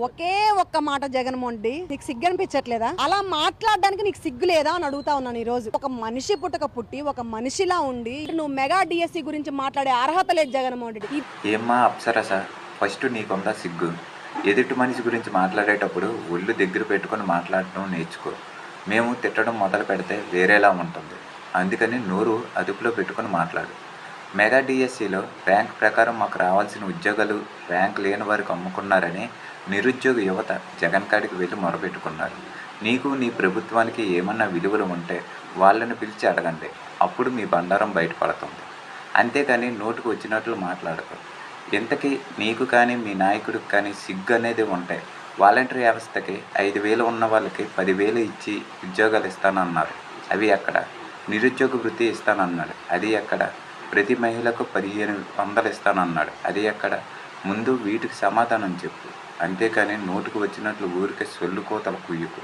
ఒకే ఒక్క మాట జగన్మోహన్ రెడ్డి, నీకు సిగ్గు అనిపించట్లేదా? అలా మాట్లాడడానికి నీకు సిగ్గు లేదా అని అడుగుతా ఉన్నాను. ఈ రోజు ఒక మనిషి పుట్టి ఒక మనిషిలా ఉండి నువ్వు మెగా డిఎస్సి గురించి మాట్లాడే అర్హత లేదు జగన్మోహన్ రెడ్డి. ఏమ్మా అప్సరస, ఫస్ట్ నీకుందా సిగ్గు? ఎదుటి మనిషి గురించి మాట్లాడేటప్పుడు ఒళ్ళు దగ్గర పెట్టుకొని మాట్లాడటం నేర్చుకో. మేము తిట్టడం మొదలు పెడితే వేరేలా ఉంటుంది. అందుకని నోరు అదుపులో పెట్టుకొని మాట్లాడు. మెగా డిఎస్సిలో ర్యాంక్ ప్రకారం మాకు రావాల్సిన ఉద్యోగాలు ర్యాంక్ లేని వారికి అమ్ముకున్నారని నిరుద్యోగ యువత జగన్ కాడికి వెళ్ళి మొరపెట్టుకున్నారు. నీకు నీ ప్రభుత్వానికి ఏమన్నా విలువలు ఉంటే వాళ్ళని పిలిచి అడగండి. అప్పుడు మీ బండారం బయటపడుతుంది. అంతేకాని నోటుకు వచ్చినట్లు మాట్లాడకు. ఇంతకీ నీకు కానీ మీ నాయకుడికి కానీ సిగ్గు అనేది ఉంటే వాలంటరీ వ్యవస్థకి 5,000 ఉన్న వాళ్ళకి 10,000 ఇచ్చి ఉద్యోగాలు ఇస్తానన్నారు. అవి ఎక్కడ? నిరుద్యోగ వృత్తి ఇస్తానన్నాడు. అది ఎక్కడ? ప్రతి మహిళకు 1,500 ఇస్తానన్నాడు. అది ఎక్కడ? ముందు వీటికి సమాధానం చెప్పు. అంతేకాని నోటుకు వచ్చినట్లు ఊరికే సొల్లు కోతలు కుయ్యకు.